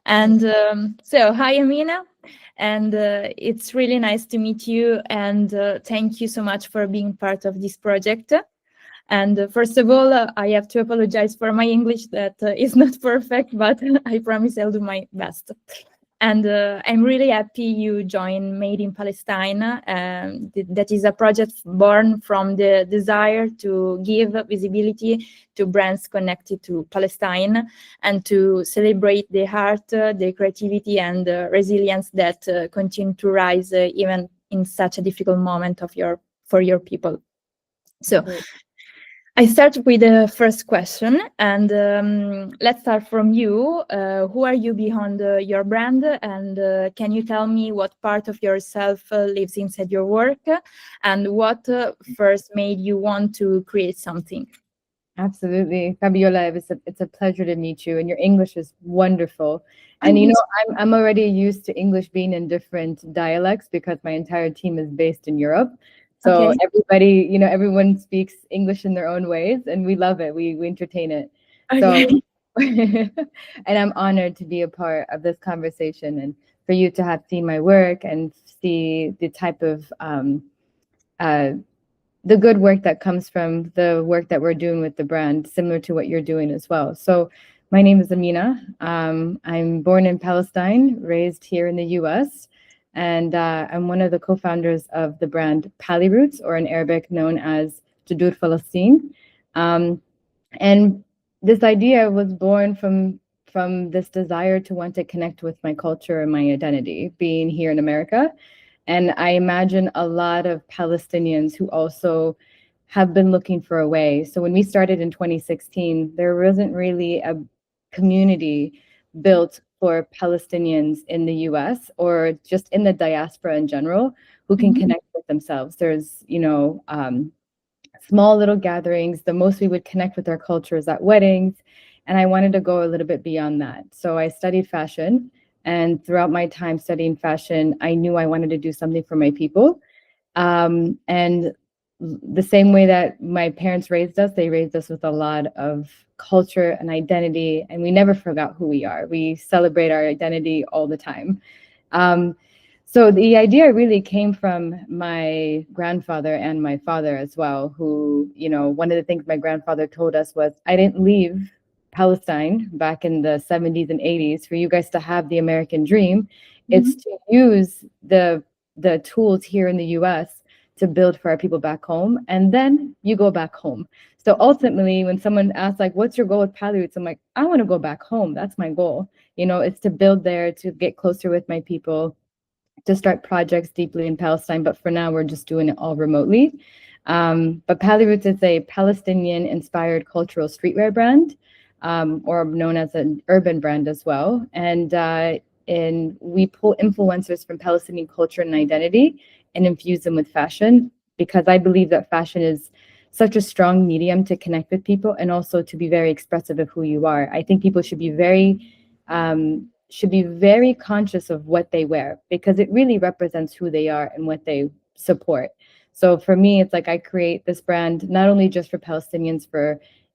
And so, hi, Aminah. And it's really nice to meet you. And thank you so much for being part of this project. And first of all, I have to apologize for my English that is not perfect, but I promise I'll do my best. And I'm really happy you joined Made in Palestine. That is a project born from the desire to give visibility to brands connected to Palestine and to celebrate the art, the creativity, and the resilience that continue to rise even in such a difficult moment for your people. So I start with the first question, and let's start from you. Who are you behind your brand, and can you tell me what part of yourself lives inside your work, and what first made you want to create something? Absolutely, Fabiola, it's a pleasure to meet you, and your English is wonderful. And you know, I'm already used to English being in different dialects because my entire team is based in Europe. So Okay. everybody, you know, everyone speaks English in their own ways, and we love it. We entertain it. Okay. So, and I'm honored to be a part of this conversation, and for you to have seen my work and see the type of the good work that comes from the work that we're doing with the brand, similar to what you're doing as well. So my name is Aminah. I'm born in Palestine, raised here in the US, and I'm one of the co-founders of the brand Paliroots, or in Arabic known as Judur Palestine. And this idea was born from this desire to want to connect with my culture and my identity, being here in America. And I imagine a lot of Palestinians who also have been looking for a way. So when we started in 2016, there wasn't really a community built for Palestinians in the US or just in the diaspora in general who can connect with themselves. There's, you know, small little gatherings. The most we would connect with our culture is at weddings. And I wanted to go a little bit beyond that. So I studied fashion. And throughout my time studying fashion, I knew I wanted to do something for my people. And the same way that my parents raised us, they raised us with a lot of culture and identity, and we never forgot who we are. We celebrate our identity all the time. So the idea really came from my grandfather and my father as well, who, you know, one of the things my grandfather told us was, I didn't leave Palestine back in the 70s and 80s for you guys to have the American dream. It's to use the tools here in the US to build for our people back home, and then you go back home. So ultimately, when someone asks, like, what's your goal with Paliroots? I'm like, I want to go back home. That's my goal. You know, it's to build there, to get closer with my people, to start projects deeply in Palestine. But for now, we're just doing it all remotely. But Paliroots is a Palestinian-inspired cultural streetwear brand, or known as an urban brand as well. And we pull influencers from Palestinian culture and identity and infuse them with fashion, because I believe that fashion is such a strong medium to connect with people and also to be very expressive of who you are. I think people should be very conscious of what they wear, because it really represents who they are and what they support. So for me, it's like I create this brand not only just for Palestinians,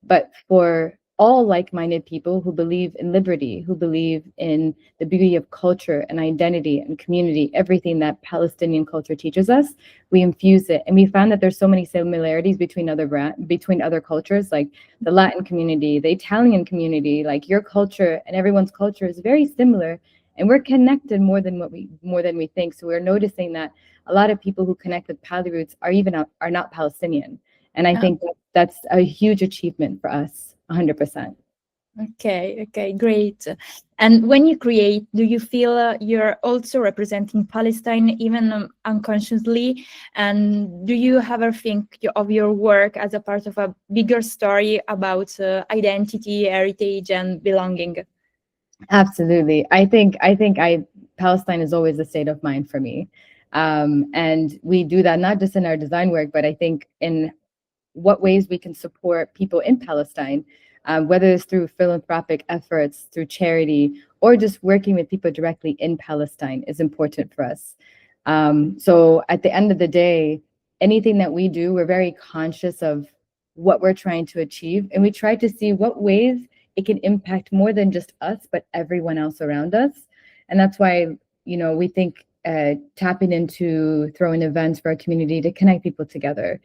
but for all like-minded people who believe in liberty, who believe in the beauty of culture and identity and community, everything that Palestinian culture teaches us. We infuse it, and we found that there's so many similarities between other cultures, like the Latin community, the Italian community. Like, your culture and everyone's culture is very similar, and we're connected more than we think. So we're noticing that a lot of people who connect with Paliroots are not Palestinian, and I think that's a huge achievement for us. 100%. Okay, great. And when you create, do you feel you're also representing Palestine, even unconsciously? And do you ever think of your work as a part of a bigger story about identity, heritage, and belonging? Absolutely. I think Palestine is always a state of mind for me. And we do that not just in our design work, but I think in what ways we can support people in Palestine, whether it's through philanthropic efforts, through charity, or just working with people directly in Palestine is important for us. So at the end of the day, anything that we do, we're very conscious of what we're trying to achieve, and we try to see what ways it can impact more than just us, but everyone else around us. And that's why, we think tapping into throwing events for our community to connect people together,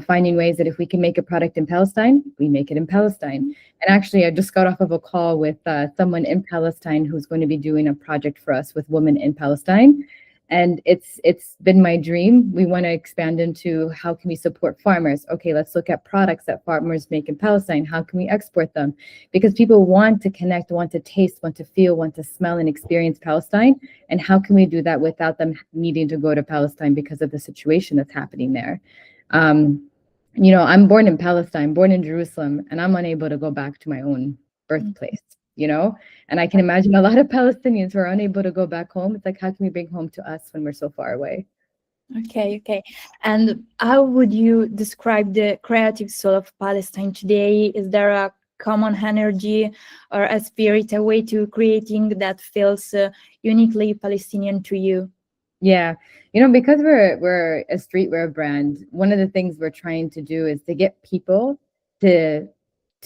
finding ways that if we can make a product in Palestine, we make it in Palestine. And actually, I just got off of a call with someone in Palestine who's going to be doing a project for us with women in Palestine. And it's been my dream. We want to expand into how can we support farmers? Okay, let's look at products that farmers make in Palestine. How can we export them? Because people want to connect, want to taste, want to feel, want to smell and experience Palestine. And how can we do that without them needing to go to Palestine because of the situation that's happening there? I'm born in Palestine, born in Jerusalem, and I'm unable to go back to my own birthplace. And I can imagine a lot of Palestinians who are unable to go back home. It's like, how can we bring home to us when we're so far away? Okay. And how would you describe the creative soul of Palestine today? Is there a common energy or a spirit, a way to creating that feels uniquely Palestinian to you? Yeah, because we're a streetwear brand, one of the things we're trying to do is to get people to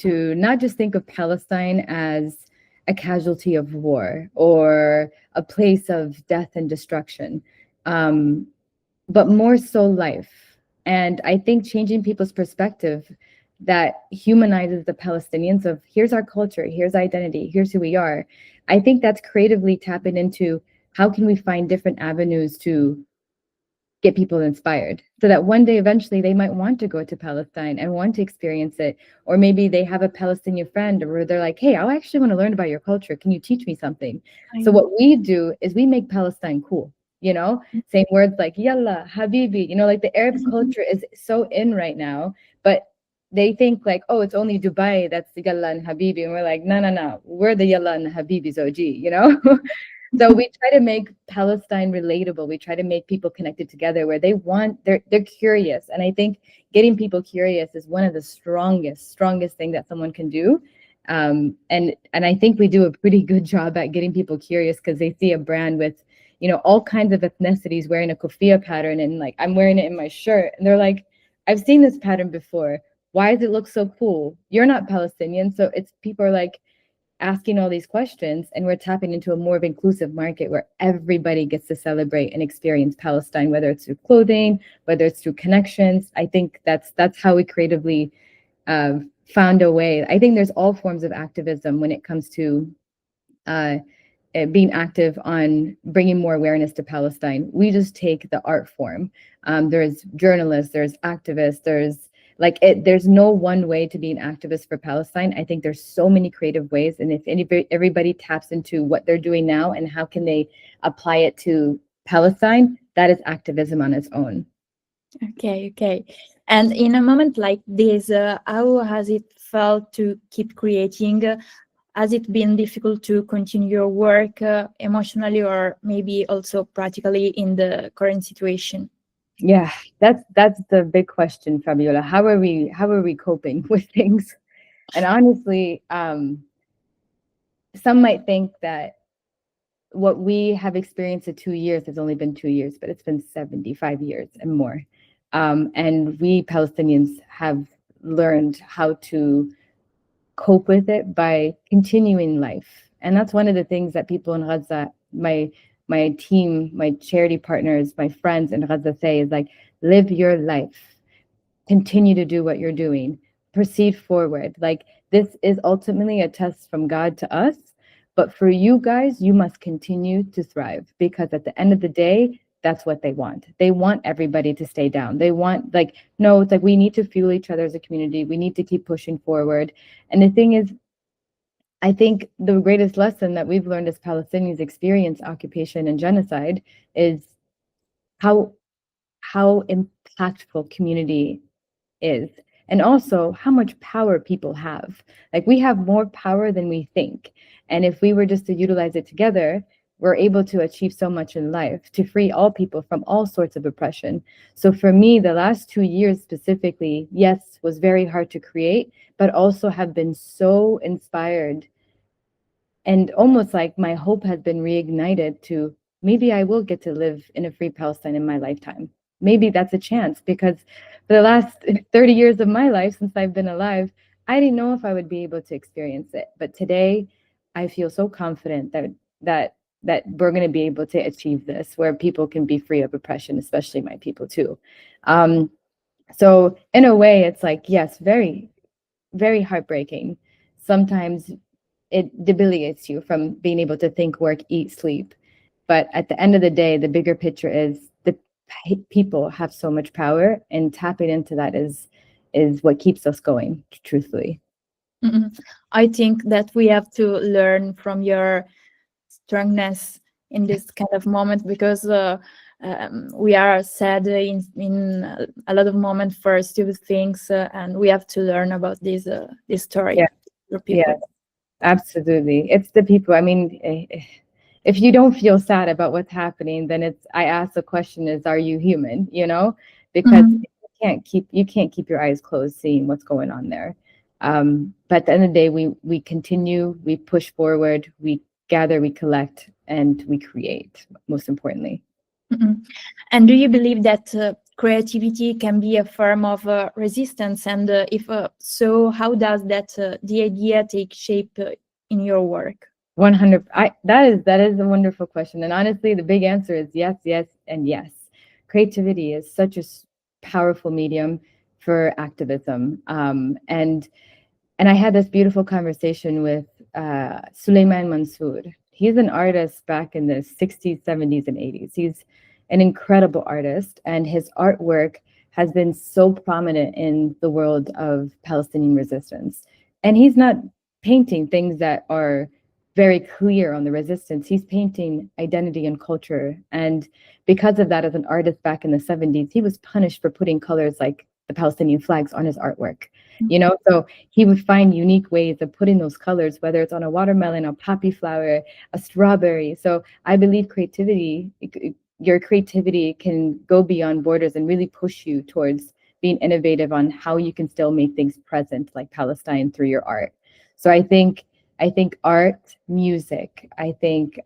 not just think of Palestine as a casualty of war or a place of death and destruction, but more so life. And I think changing people's perspective that humanizes the Palestinians of here's our culture, here's identity, here's who we are. I think that's creatively tapping into how can we find different avenues to get people inspired so that one day eventually they might want to go to Palestine and want to experience it. Or maybe they have a Palestinian friend where they're like, hey, I actually want to learn about your culture. Can you teach me something? So what we do is we make Palestine cool, saying words like yalla, habibi, like the Arab culture is so in right now, but they think like, oh, it's only Dubai that's the yalla and habibi. And we're like, no, we're the yalla and habibis OG, So we try to make Palestine relatable. We try to make people connected together where they're curious. And I think getting people curious is one of the strongest thing that someone can do. And I think we do a pretty good job at getting people curious because they see a brand with, all kinds of ethnicities wearing a kufia pattern. And like, I'm wearing it in my shirt. And they're like, I've seen this pattern before. Why does it look so cool? You're not Palestinian. So people are like, asking all these questions, and we're tapping into a more of inclusive market where everybody gets to celebrate and experience Palestine, whether it's through clothing, whether it's through connections. I think that's how we creatively found a way. I think there's all forms of activism when it comes to being active on bringing more awareness to Palestine. We just take the art form. There's journalists, there's activists, there's no one way to be an activist for Palestine. I think there's so many creative ways. And if everybody taps into what they're doing now and how can they apply it to Palestine, that is activism on its own. Okay. And in a moment like this, how has it felt to keep creating? Has it been difficult to continue your work emotionally or maybe also practically in the current situation? Yeah, that's the big question, Fabiola. How are we coping with things? And honestly, some might think that what we have experienced in 2 years has only been 2 years, but it's been 75 years and more. And we Palestinians have learned how to cope with it by continuing life. And that's one of the things that people in Gaza, my team, my charity partners, my friends in Gaza say is like, live your life, continue to do what you're doing, proceed forward. Like this is ultimately a test from God to us. But for you guys, you must continue to thrive because at the end of the day, that's what they want. They want everybody to stay down. They want no, it's like we need to fuel each other as a community. We need to keep pushing forward. And the thing is, I think the greatest lesson that we've learned as Palestinians experience occupation and genocide is how impactful community is, and also how much power people have. Like we have more power than we think. And if we were just to utilize it together, we're able to achieve so much in life, to free all people from all sorts of oppression. So for me, the last 2 years specifically, yes, was very hard to create, but also have been so inspired. And almost like my hope has been reignited to maybe I will get to live in a free Palestine in my lifetime. Maybe that's a chance because for the last 30 years of my life since I've been alive, I didn't know if I would be able to experience it, but today I feel so confident that we're going to be able to achieve this, where people can be free of oppression, especially my people too. So in a way, it's like, yes, very, very heartbreaking. Sometimes it debilitates you from being able to think, work, eat, sleep. But at the end of the day, the bigger picture is the people have so much power, and tapping into that is what keeps us going, truthfully. I think that we have to learn from your strongness in this kind of moment, because we are sad in a lot of moments for stupid things, and we have to learn about this story. Yeah. For people. Yeah, absolutely. It's the people. I mean, if you don't feel sad about what's happening, then I ask the question is, are you human? You know, because you can't keep your eyes closed seeing what's going on there. But at the end of the day, we continue, we push forward, we gather, we collect, and we create, most importantly. And do you believe that creativity can be a form of resistance? And if so, how does that the idea take shape in your work? 100. That is a wonderful question, and honestly, the big answer is yes, yes, and yes. Creativity is such a powerful medium for activism, and I had this beautiful conversation with Sulaiman Mansour. He's an artist back in the 60s, 70s, and 80s. He's an incredible artist, and his artwork has been so prominent in the world of Palestinian resistance. And he's not painting things that are very clear on the resistance. He's painting identity and culture. And because of that, as an artist back in the 70s, he was punished for putting colors like the Palestinian flags on his artwork. You know, so he would find unique ways of putting those colors, whether it's on a watermelon, a poppy flower, a strawberry. So I believe your creativity can go beyond borders and really push you towards being innovative on how you can still make things present, like Palestine, through your art. So I think art, music, I think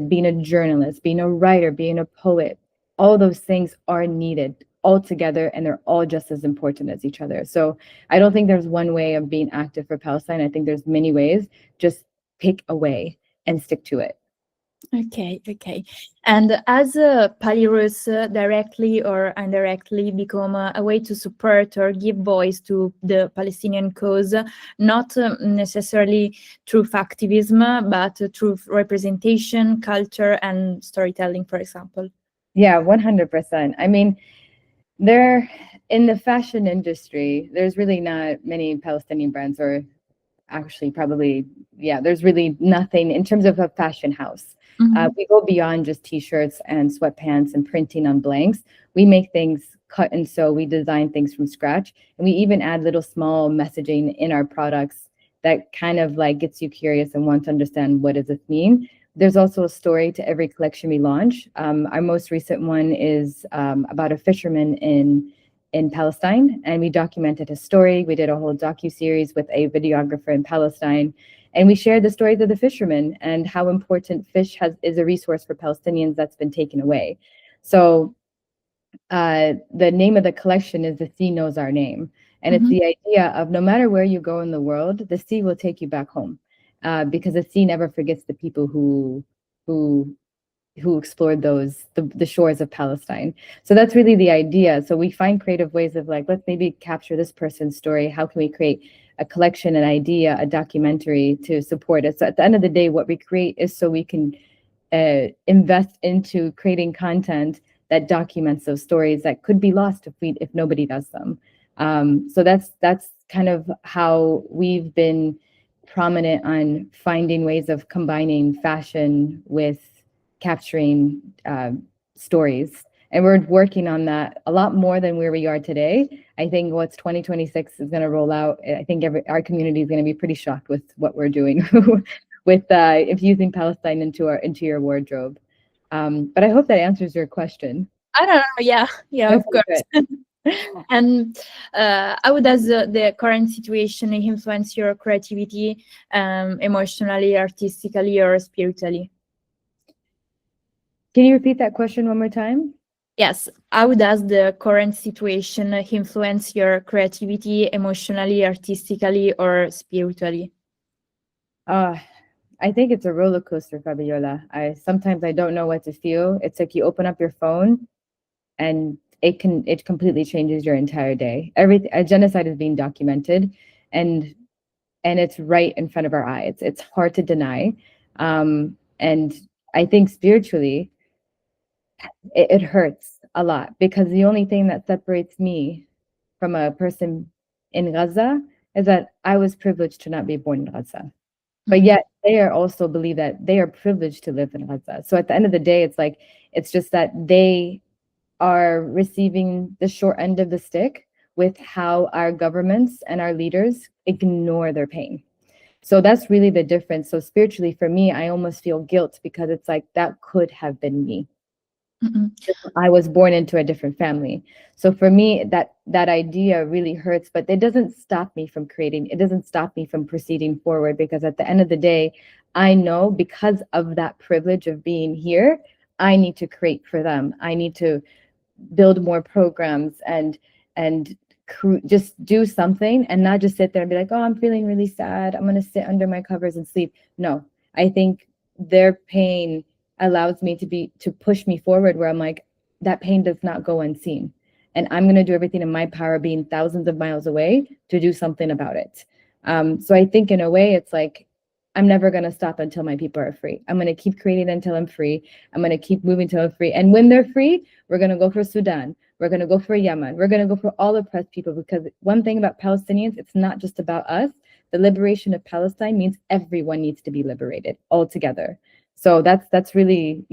being a journalist, being a writer, being a poet, all those things are needed all together, and they're all just as important as each other. So I don't think there's one way of being active for Palestine. I think there's many ways. Just pick a way and stick to it. Okay. And as Paliroots directly or indirectly become a way to support or give voice to the Palestinian cause, not necessarily through activism, but through representation, culture, and storytelling, for example. Yeah, 100%. I mean, in the fashion industry, there's really not many Palestinian brands, or actually probably, yeah, there's really nothing in terms of a fashion house. We go beyond just t-shirts and sweatpants and printing on blanks. We make things cut and sew. We design things from scratch, and we even add little small messaging in our products that kind of like gets you curious and want to understand, what does this mean? There's also a story to every collection we launch. Our most recent one is about a fisherman in Palestine, and we documented his story. We did a whole docu-series with a videographer in Palestine, and we shared the stories of the fishermen and how important fish is a resource for Palestinians that's been taken away. So the name of the collection is The Sea Knows Our Name. And it's the idea of no matter where you go in the world, the sea will take you back home, because the sea never forgets the people who explored the shores of Palestine. So that's really the idea. So we find creative ways of like, let's maybe capture this person's story. How can we create a collection, an idea, a documentary to support it? So at the end of the day, what we create is so we can invest into creating content that documents those stories that could be lost if nobody does them. So that's kind of how we've been prominent on finding ways of combining fashion with capturing stories. And we're working on that a lot more than where we are today. I think what's 2026 is going to roll out. I think our community is going to be pretty shocked with what we're doing with infusing Palestine into your wardrobe. But I hope that answers your question. I don't know. Yeah, of course. And how does the current situation influence your creativity, emotionally, artistically, or spiritually? Can you repeat that question one more time? Yes. How does the current situation influence your creativity emotionally, artistically, or spiritually? I think it's a roller coaster, Fabiola. Sometimes I don't know what to feel. It's like you open up your phone and it completely changes your entire day. A genocide is being documented, and it's right in front of our eyes. It's hard to deny, and I think spiritually, it hurts a lot because the only thing that separates me from a person in Gaza is that I was privileged to not be born in Gaza. But yet they are also believe that they are privileged to live in Gaza. So at the end of the day, it's like, it's just that they are receiving the short end of the stick with how our governments and our leaders ignore their pain. So that's really the difference. So spiritually, for me, I almost feel guilt because it's like that could have been me. I was born into a different family. So for me, that idea really hurts, but it doesn't stop me from creating. It doesn't stop me from proceeding forward, because at the end of the day, I know because of that privilege of being here, I need to create for them. I need to build more programs and just do something and not just sit there and be like, oh, I'm feeling really sad, I'm going to sit under my covers and sleep. No, I think their pain allows me to push me forward, where I'm like, that pain does not go unseen, and I'm going to do everything in my power, being thousands of miles away, to do something about it. So I think in a way it's like, I'm never going to stop until my people are free. I'm going to keep creating until I'm free. I'm going to keep moving till I'm free. And when they're free, we're going to go for Sudan. We're going to go for Yemen. We're going to go for all oppressed people, because one thing about Palestinians, it's not just about us. The liberation of Palestine means everyone needs to be liberated all together. So that's really,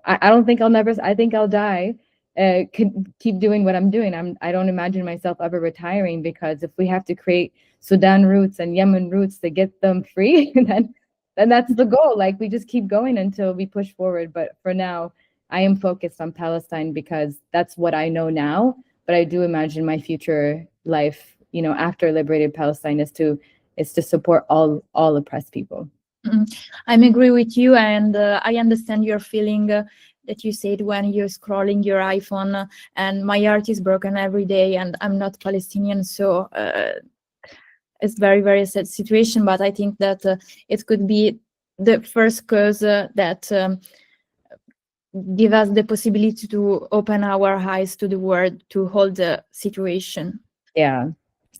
I don't think I think I'll die. Keep doing what I'm doing. I don't imagine myself ever retiring, because if we have to create Sudan roots and Yemen roots to get them free, then that's the goal. Like, we just keep going until we push forward. But for now, I am focused on Palestine because that's what I know now. But I do imagine my future life, after liberated Palestine, is to support all oppressed people. I agree with you, and I understand your feeling that you said when you're scrolling your iPhone, and my heart is broken every day, and I'm not Palestinian, so it's very, very sad situation. But I think that it could be the first cause that give us the possibility to open our eyes to the world, to hold the situation. Yeah,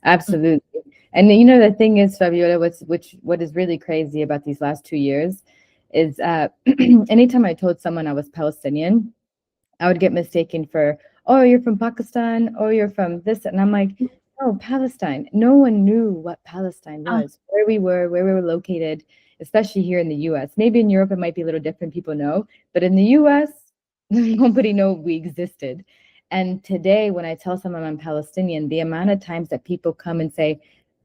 absolutely. And the thing is, Fabiola, what is really crazy about these last 2 years is anytime I told someone I was Palestinian, I would get mistaken for, oh, you're from Pakistan, oh, you're from this. And I'm like, oh, Palestine. No one knew what Palestine was, where we were located, especially here in the US. Maybe in Europe it might be a little different, people know, but in the US, nobody knew we existed. And today, when I tell someone I'm Palestinian, the amount of times that people come and say,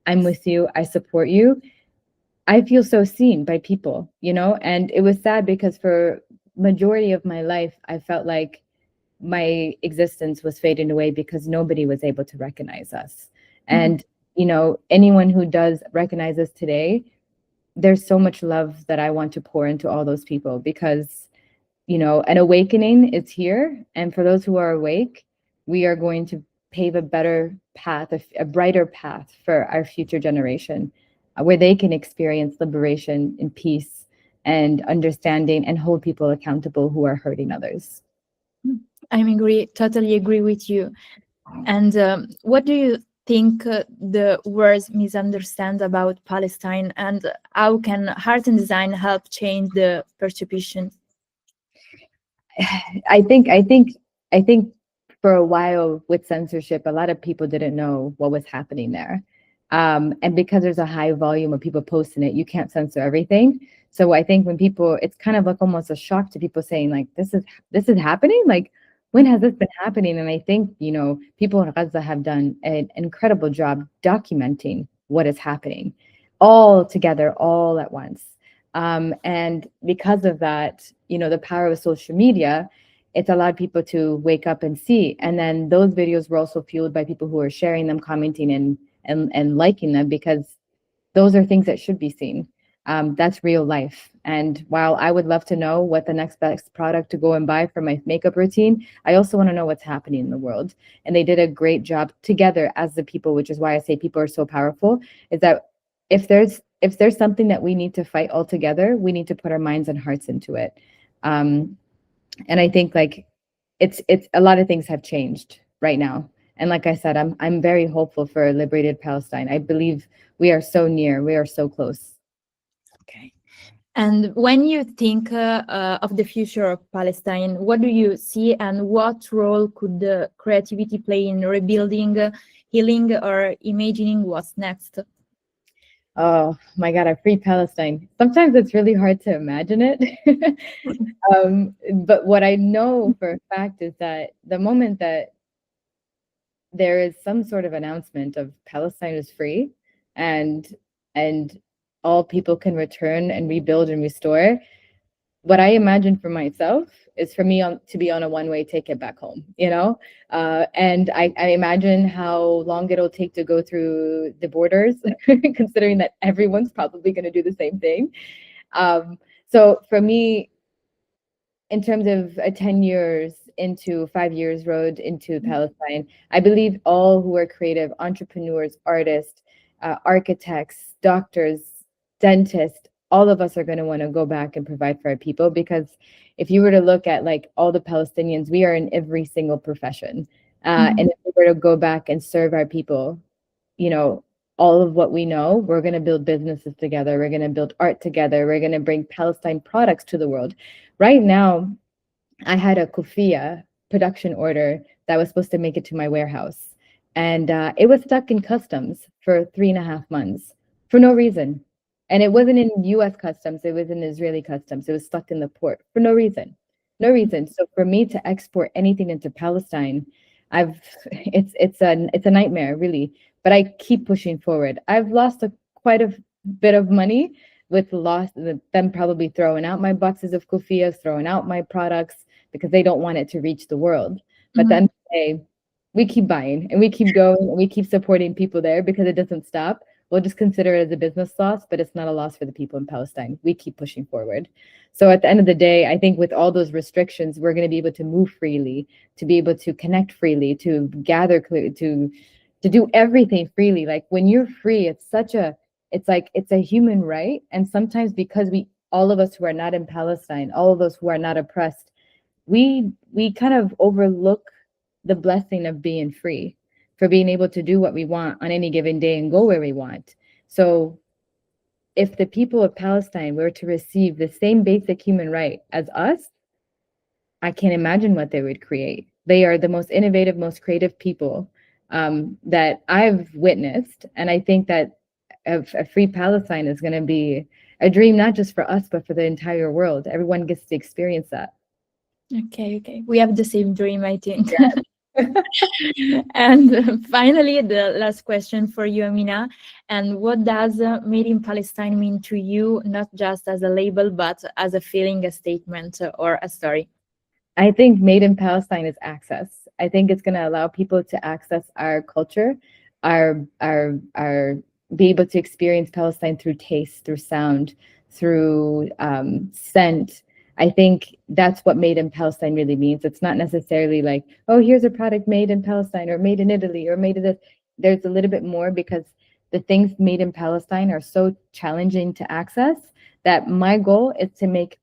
I'm with you, I support you, I feel so seen by people, and it was sad because for majority of my life, I felt like my existence was fading away because nobody was able to recognize us. And, anyone who does recognize us today, there's so much love that I want to pour into all those people, because, an awakening is here. And for those who are awake, we are going to pave a better path, a brighter path for our future generation, where they can experience liberation and peace and understanding and hold people accountable who are hurting others. Totally agree with you. And what do you think the world misunderstands about Palestine, and how can art and design help change the perception? I think for a while with censorship, a lot of people didn't know what was happening there. And because there's a high volume of people posting it, you can't censor everything. So I think when people, it's kind of like almost a shock to people saying like, this is happening? Like, when has this been happening? And I think, people in Gaza have done an incredible job documenting what is happening all together, all at once. And because of that, the power of social media, it's allowed people to wake up and see. And then those videos were also fueled by people who are sharing them, commenting and liking them, because those are things that should be seen. That's real life. And while I would love to know what the next best product to go and buy for my makeup routine, I also want to know what's happening in the world. And they did a great job together as the people, which is why I say people are so powerful, is that if there's something that we need to fight all together, we need to put our minds and hearts into it. And I think like it's a lot of things have changed right now. And like I said, I'm very hopeful for a liberated Palestine. I believe we are so near, we are so close. Okay. And when you think of the future of Palestine, what do you see, and what role could the creativity play in rebuilding, healing, or imagining what's next? Oh my God, a free Palestine. Sometimes it's really hard to imagine it. But what I know for a fact is that the moment that there is some sort of announcement of Palestine is free and all people can return and rebuild and restore, what I imagine for myself is for me to be on a one-way ticket back home, you know? And I imagine how long it'll take to go through the borders, considering that everyone's probably going to do the same thing. So for me, in terms of a 10 years into 5 years road into Palestine, I believe all who are creative, entrepreneurs, artists, architects, doctors, dentists, all of us are going to want to go back and provide for our people, because if you were to look at like all the Palestinians, we are in every single profession. And if we were to go back and serve our people, you know, all of what we know, we're going to build businesses together. We're going to build art together. We're going to bring Palestine products to the world. Right now, I had a kufia production order that was supposed to make it to my warehouse. And it was stuck in customs for 3.5 months for no reason. And it wasn't in US customs, it was in Israeli customs. It was stuck in the port for no reason. No reason. So for me to export anything into Palestine, it's a nightmare, really. But I keep pushing forward. I've lost quite a bit of money with them probably throwing out my boxes of kufias, throwing out my products because they don't want it to reach the world. But then we keep buying and we keep going and we keep supporting people there because it doesn't stop. We'll just consider it as a business loss, but it's not a loss for the people in Palestine. We keep pushing forward. So at the end of the day, I think with all those restrictions, we're going to be able to move freely, to be able to connect freely, to gather, to do everything freely. Like when you're free, it's a human right. And sometimes because all of us who are not in Palestine, all of us who are not oppressed, we kind of overlook the blessing of being free, for being able to do what we want on any given day and go where we want. So if the people of Palestine were to receive the same basic human right as us, I can't imagine what they would create. They are the most innovative, most creative people that I've witnessed. And I think that a free Palestine is going to be a dream, not just for us, but for the entire world. Everyone gets to experience that. Okay. We have the same dream, I think. Yeah. And finally, the last question for you, Aminah. And what does Made in Palestine mean to you, not just as a label, but as a feeling, a statement, or a story? I think Made in Palestine is access. I think it's going to allow people to access our culture, our be able to experience Palestine through taste, through sound, through scent. I think that's what Made in Palestine really means. It's not necessarily like, oh, here's a product made in Palestine or made in Italy or made in this. There's a little bit more, because the things made in Palestine are so challenging to access that my goal is to make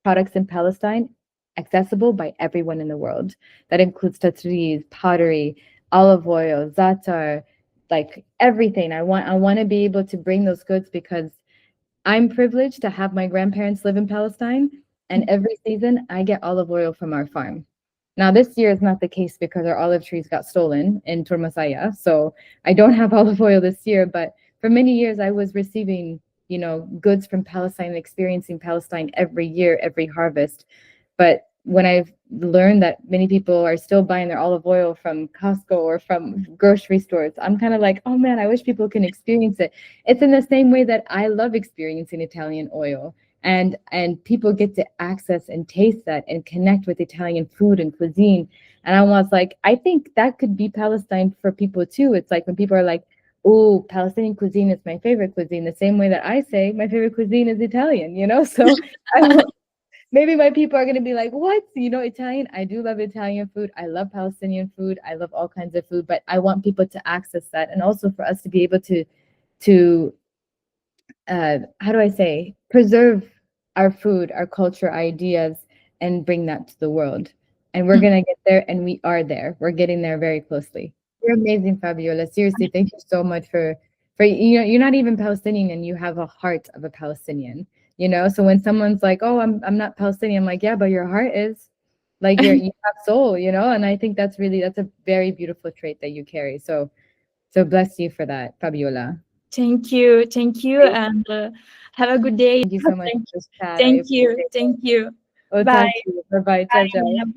products in Palestine accessible by everyone in the world. That includes tatrees, pottery, olive oil, za'atar, like everything. I want to be able to bring those goods because I'm privileged to have my grandparents live in Palestine, and every season I get olive oil from our farm. Now this year is not the case because our olive trees got stolen in Turmasaya, so I don't have olive oil this year, but for many years I was receiving, goods from Palestine and experiencing Palestine every year, every harvest. But when I've learned that many people are still buying their olive oil from Costco or from grocery stores, I'm kind of like, oh man, I wish people can experience it. It's in the same way that I love experiencing Italian oil, and people get to access and taste that and connect with Italian food and cuisine. And I was like, I think that could be Palestine for people too. It's like when people are like, oh, Palestinian cuisine is my favorite cuisine, the same way that I say my favorite cuisine is Italian, you know? So I will, maybe my people are going to be like, what? You know, Italian? I do love Italian food. I love Palestinian food. I love all kinds of food, but I want people to access that. And also for us to be able to how do I say, preserve our food, our culture, ideas, and bring that to the world. And we're going to get there, and we are there. We're getting there very closely. You're amazing, Fabiola. Seriously, thank you so much for you know, you're not even Palestinian and you have a heart of a Palestinian, you know? So when someone's like, "Oh, I'm not Palestinian." I'm like, "Yeah, but your heart is." Like you have soul, you know? And I think that's a very beautiful trait that you carry. So bless you for that, Fabiola. Thank you, and have a good day. Thank you so much for this chat. I Thank you, appreciate it. thank you. We'll Bye. talk to you. Bye-bye. Ciao, ciao. Bye.